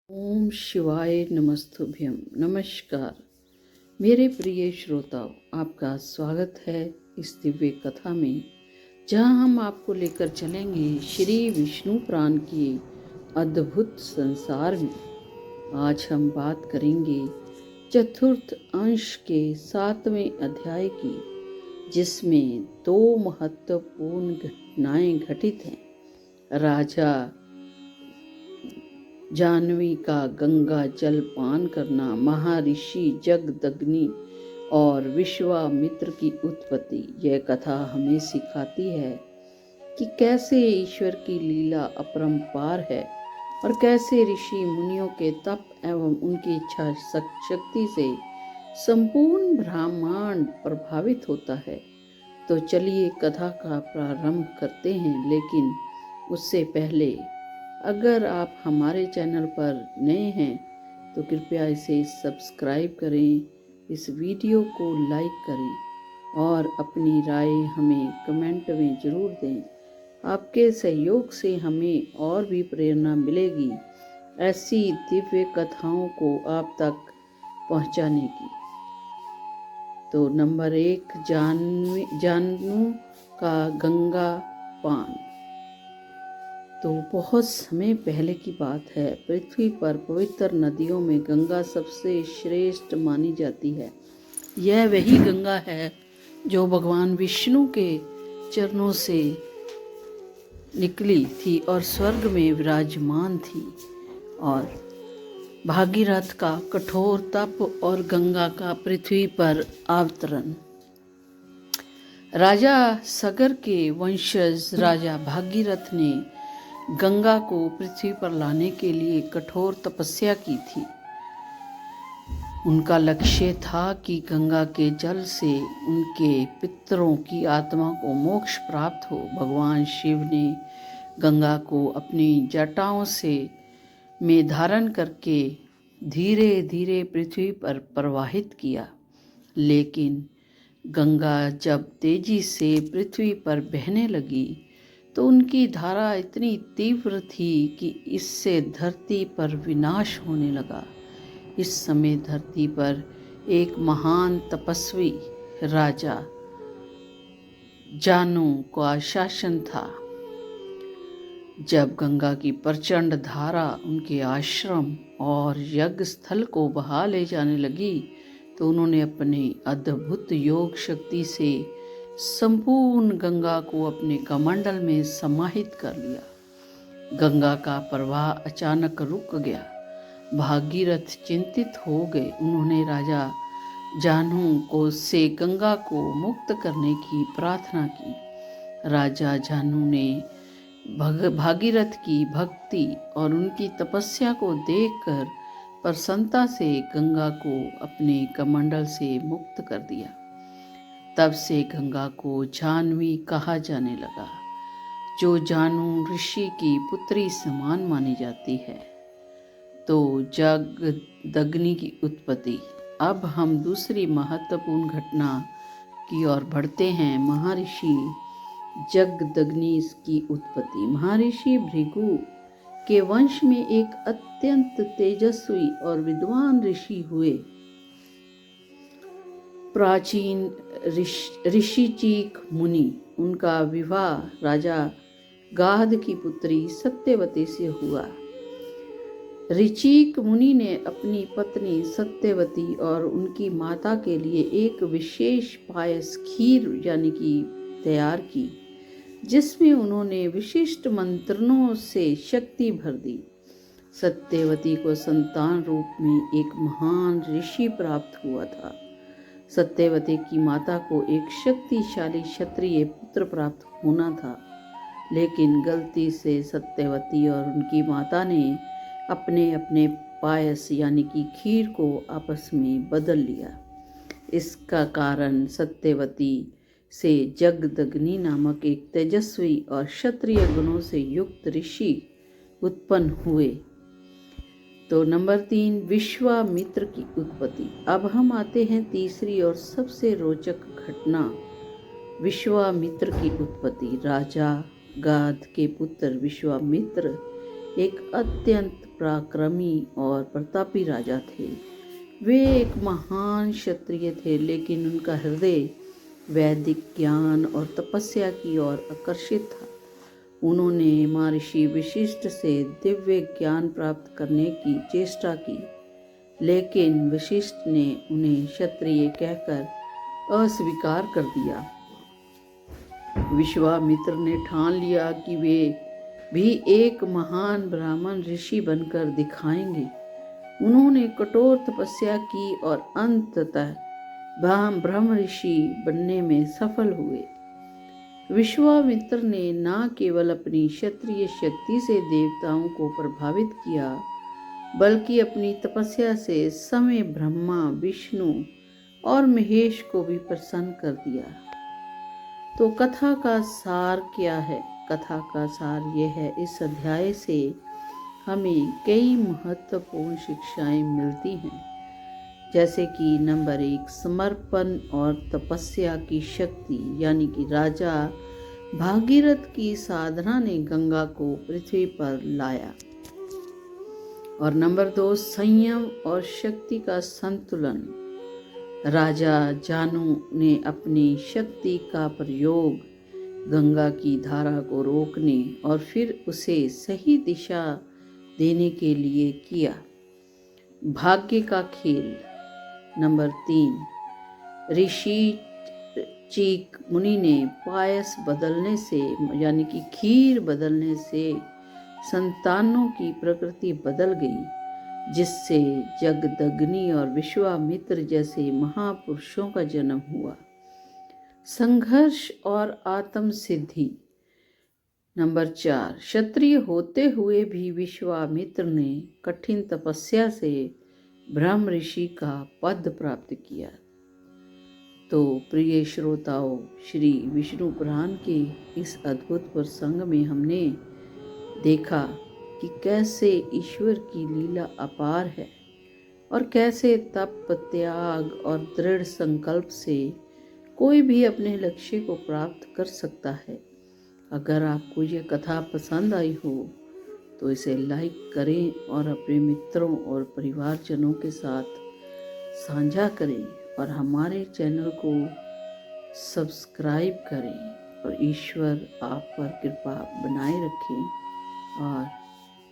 ओम शिवाय नमस्तुभ्यम। नमस्कार मेरे प्रिय श्रोताओं, आपका स्वागत है इस दिव्य कथा में, जहां हम आपको लेकर चलेंगे श्री विष्णु पुराण के अद्भुत संसार में। आज हम बात करेंगे चतुर्थ अंश के 7वें अध्याय की, जिसमें 2 महत्वपूर्ण घटनाएं घटित हैं। राजा जाह्नवी का गंगा जल पान करना, महर्षि जगदग्नि और विश्वामित्र की उत्पत्ति। यह कथा हमें सिखाती है कि कैसे ईश्वर की लीला अपरंपार है और कैसे ऋषि मुनियों के तप एवं उनकी इच्छा शक्ति से संपूर्ण ब्रह्मांड प्रभावित होता है। तो चलिए कथा का प्रारंभ करते हैं, लेकिन उससे पहले अगर आप हमारे चैनल पर नए हैं तो कृपया इसे सब्सक्राइब करें, इस वीडियो को लाइक करें और अपनी राय हमें कमेंट में ज़रूर दें। आपके सहयोग से हमें और भी प्रेरणा मिलेगी ऐसी दिव्य कथाओं को आप तक पहुंचाने की। तो नंबर 1, जाह्नू का गंगा पान। तो बहुत समय पहले की बात है। पृथ्वी पर पवित्र नदियों में गंगा सबसे श्रेष्ठ मानी जाती है। यह वही गंगा है जो भगवान विष्णु के चरणों से निकली थी और स्वर्ग में विराजमान थी। और भागीरथ का कठोर तप और गंगा का पृथ्वी पर अवतरण। राजा सगर के वंशज राजा भागीरथ ने गंगा को पृथ्वी पर लाने के लिए कठोर तपस्या की थी। उनका लक्ष्य था कि गंगा के जल से उनके पितरों की आत्मा को मोक्ष प्राप्त हो। भगवान शिव ने गंगा को अपनी जटाओं से में धारण करके धीरे धीरे पृथ्वी पर प्रवाहित किया, लेकिन गंगा जब तेजी से पृथ्वी पर बहने लगी तो उनकी धारा इतनी तीव्र थी कि इससे धरती पर विनाश होने लगा। इस समय धरती पर एक महान तपस्वी राजा जाह्नू का शासन था। जब गंगा की प्रचंड धारा उनके आश्रम और यज्ञ स्थल को बहा ले जाने लगी तो उन्होंने अपने अद्भुत योग शक्ति से संपूर्ण गंगा को अपने कमंडल में समाहित कर लिया। गंगा का प्रवाह अचानक रुक गया। भागीरथ चिंतित हो गए। उन्होंने राजा जाह्नू को से गंगा को मुक्त करने की प्रार्थना की। राजा जाह्नू ने भागीरथ की भक्ति और उनकी तपस्या को देखकर प्रसन्नता से गंगा को अपने कमंडल से मुक्त कर दिया। तब से गंगा को जाह्नवी कहा जाने लगा, जो जाह्नू ऋषि की पुत्री समान मानी जाती है। तो जगदग्नि की उत्पत्ति। अब हम दूसरी महत्वपूर्ण घटना की ओर बढ़ते हैं। महर्षि जगदग्नि की उत्पत्ति। महर्षि भृगु के वंश में एक अत्यंत तेजस्वी और विद्वान ऋषि हुए। प्राचीन ऋषिचीक मुनि। उनका विवाह राजा गाध की पुत्री सत्यवती से हुआ। ऋचीक मुनि ने अपनी पत्नी सत्यवती और उनकी माता के लिए एक विशेष पायस खीर यानी कि तैयार की, जिसमें उन्होंने विशिष्ट मंत्रणों से शक्ति भर दी। सत्यवती को संतान रूप में एक महान ऋषि प्राप्त हुआ था। सत्यवती की माता को एक शक्तिशाली क्षत्रिय पुत्र प्राप्त होना था, लेकिन गलती से सत्यवती और उनकी माता ने अपने अपने पायस यानी कि खीर को आपस में बदल लिया। इसका कारण सत्यवती से जगदग्नि नामक एक तेजस्वी और क्षत्रिय गुणों से युक्त ऋषि उत्पन्न हुए। तो नंबर 3, विश्वामित्र की उत्पत्ति। अब हम आते हैं तीसरी और सबसे रोचक घटना, विश्वामित्र की उत्पत्ति। राजा गाध के पुत्र विश्वामित्र एक अत्यंत पराक्रमी और प्रतापी राजा थे। वे एक महान क्षत्रिय थे, लेकिन उनका हृदय वैदिक ज्ञान और तपस्या की ओर आकर्षित था। उन्होंने महर्षि वशिष्ठ से दिव्य ज्ञान प्राप्त करने की चेष्टा की, लेकिन वशिष्ठ ने उन्हें क्षत्रिय कहकर अस्वीकार कर दिया। विश्वामित्र ने ठान लिया कि वे भी एक महान ब्राह्मण ऋषि बनकर दिखाएंगे। उन्होंने कठोर तपस्या की और अंततः ब्रह्म ऋषि बनने में सफल हुए। विश्वामित्र ने न केवल अपनी क्षत्रिय शक्ति से देवताओं को प्रभावित किया, बल्कि अपनी तपस्या से समय ब्रह्मा, विष्णु और महेश को भी प्रसन्न कर दिया। तो कथा का सार क्या है? कथा का सार यह है, इस अध्याय से हमें कई महत्वपूर्ण शिक्षाएं मिलती हैं, जैसे कि नंबर 1, समर्पण और तपस्या की शक्ति, यानी कि राजा भागीरथ की साधना ने गंगा को पृथ्वी पर लाया। और नंबर 2, संयम और शक्ति का संतुलन। राजा जानु ने अपनी शक्ति का प्रयोग गंगा की धारा को रोकने और फिर उसे सही दिशा देने के लिए किया। भाग्य का खेल। नंबर 3, ऋषि चीक मुनि ने पायस बदलने से, यानी कि खीर बदलने से संतानों की प्रकृति बदल गई, जिससे जगदग्नि और विश्वामित्र जैसे महापुरुषों का जन्म हुआ। संघर्ष और आत्म सिद्धि। नंबर 4, क्षत्रिय होते हुए भी विश्वामित्र ने कठिन तपस्या से ब्रह्म ऋषि का पद प्राप्त किया। तो प्रिय श्रोताओं, श्री विष्णु पुराण के इस अद्भुत प्रसंग में हमने देखा कि कैसे ईश्वर की लीला अपार है और कैसे तप, त्याग और दृढ़ संकल्प से कोई भी अपने लक्ष्य को प्राप्त कर सकता है। अगर आपको यह कथा पसंद आई हो तो इसे लाइक करें और अपने मित्रों और परिवारजनों के साथ साझा करें और हमारे चैनल को सब्सक्राइब करें। और ईश्वर आप पर कृपा बनाए रखें और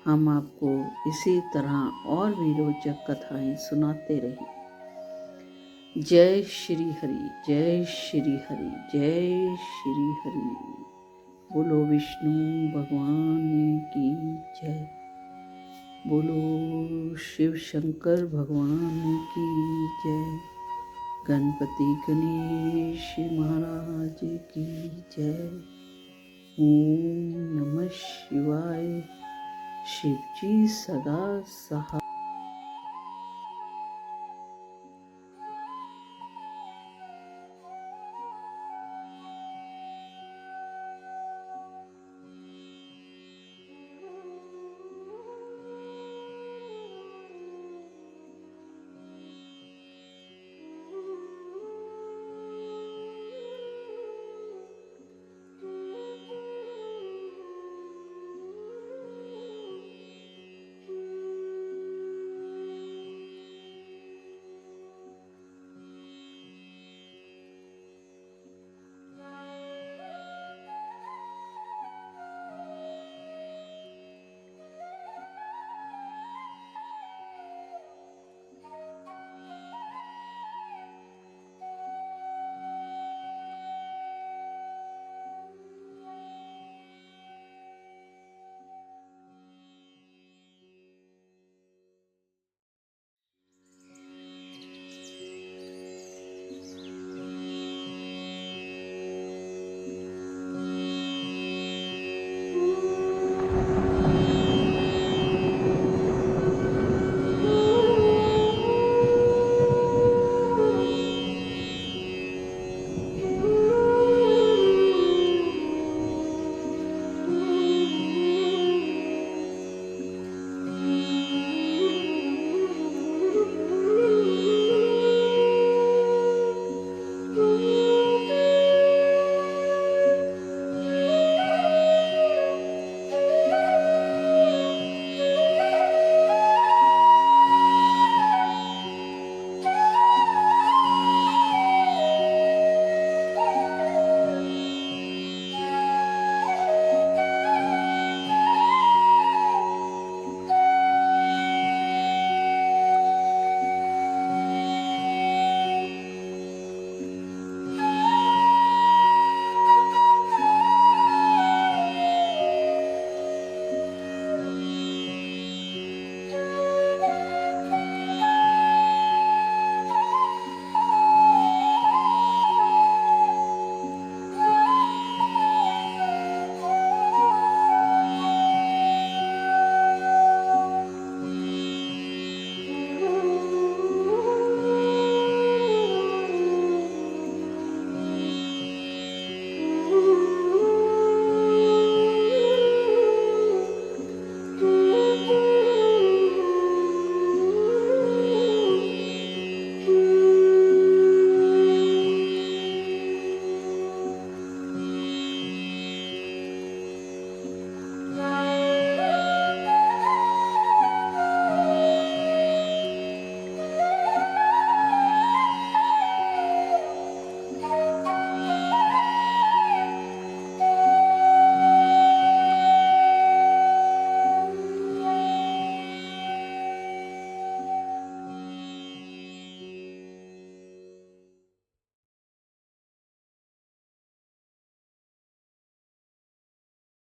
हम आपको इसी तरह और भी रोचक कथाएं सुनाते रहें। जय श्री हरि, जय श्री हरि, जय श्री हरि। बोलो विष्णु भगवान की जय। बोलो शिव शंकर भगवान की जय। गणपति गणेश महाराज की जय। ओम नमः शिवाय। शिव जी सदा सहाय।